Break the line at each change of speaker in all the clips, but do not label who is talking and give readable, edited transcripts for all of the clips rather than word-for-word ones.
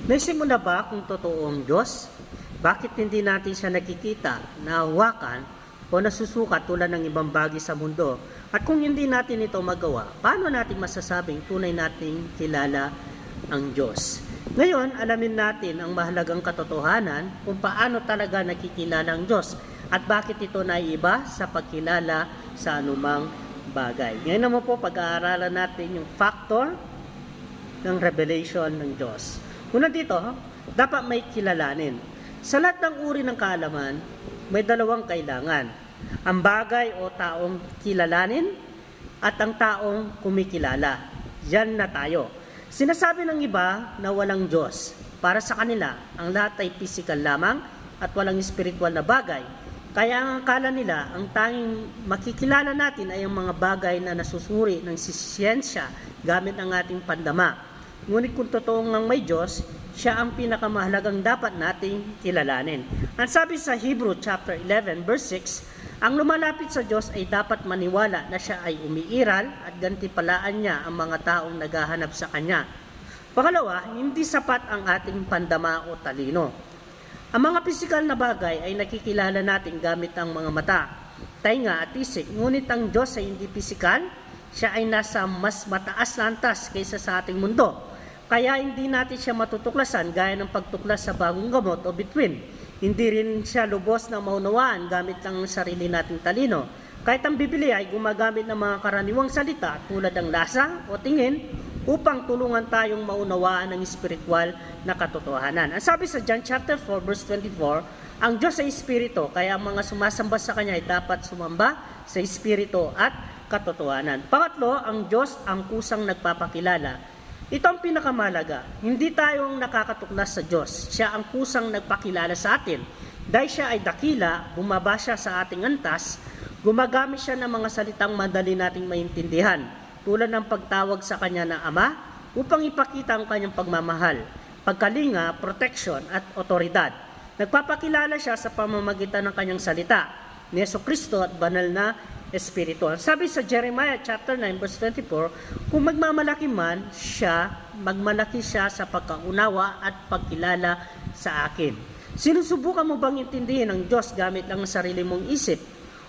Naisip mo na ba kung totoo ang Diyos? Bakit hindi natin siya nakikita, nahawakan, o nasusukat tulad ng ibang bagay sa mundo? At kung hindi natin ito magawa, paano natin masasabing tunay nating kilala ang Diyos? Ngayon, alamin natin ang mahalagang katotohanan kung paano talaga nakikilala ang Diyos at bakit ito naiiba sa pagkilala sa anumang bagay. Ngayon naman po, pag-aaralan natin yung factor ng revelation ng Diyos. Una dito, dapat may kilalanin. Sa lahat ng uri ng kaalaman, may dalawang kailangan. Ang bagay o taong kilalanin at ang taong kumikilala. Yan na tayo. Sinasabi ng iba na walang Diyos. Para sa kanila, ang lahat ay physical lamang at walang spiritual na bagay. Kaya ang akala nila, ang tanging makikilala natin ay ang mga bagay na nasusuri ng siyensya gamit ang ating pandama. Ngunit kung totoo ngang may Diyos, siya ang pinakamahalagang dapat nating kilalanin. Ang sabi sa Hebrew chapter 11 verse 6, ang lumalapit sa Diyos ay dapat maniwala na siya ay umiiral at gantipalaan niya ang mga taong naghahanap sa Kanya. Pangalawa, hindi sapat ang ating pandama o talino. Ang mga pisikal na bagay ay nakikilala natin gamit ang mga mata, tainga at isip. Ngunit ang Diyos ay hindi pisikal, siya ay nasa mas mataas na antas kaysa sa ating mundo. Kaya hindi natin siya matutuklasan gaya ng pagtuklas sa bagong gamot o bituin. Hindi rin siya lubos na maunawaan gamit lang ang sarili nating talino. Kahit ang Biblia ay gumagamit ng mga karaniwang salita tulad ng lasa o tingin upang tulungan tayong maunawaan ang espiritual na katotohanan. Ang sabi sa John chapter 4 verse 24, ang Diyos ay espiritu, kaya ang mga sumasamba sa Kanya ay dapat sumamba sa espiritu at katotohanan. Pangatlo, ang Diyos ang kusang nagpapakilala. Ito ang pinakamalaga. Hindi tayo ang nakakatuklas sa Diyos. Siya ang kusang nagpakilala sa atin. Dahil siya ay dakila, bumaba siya sa ating antas, gumagamit siya ng mga salitang madali nating maintindihan, tulad ng pagtawag sa Kanya na Ama, upang ipakita ang Kanyang pagmamahal, pagkalinga, protection at otoridad. Nagpapakilala siya sa pamamagitan ng Kanyang salita, ni Jesucristo at banal na Espiritu. Sabi sa Jeremiah chapter 9 verse 24, kung magmamalaki man siya, magmalaki siya sa pagkaunawa at pagkilala sa akin. Sinusubukan mo bang intindihin ang Diyos gamit lang ang sarili mong isip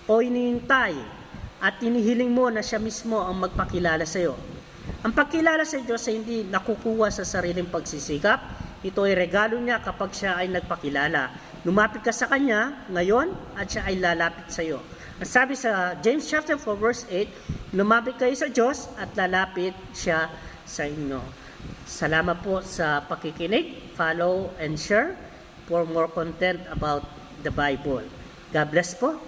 o inihintay at inihiling mo na siya mismo ang magpakilala sa iyo? Ang pagkilala sa Diyos ay hindi nakukuha sa sariling pagsisikap. Ito ay regalo niya kapag siya ay nagpakilala. Lumapit ka sa Kanya ngayon at siya ay lalapit sa iyo. Ang sabi sa James chapter 4 verse 8, lumapit kayo sa Diyos at lalapit siya sa inyo. Salamat po sa pakikinig. Follow and share for more content about the Bible. God bless po.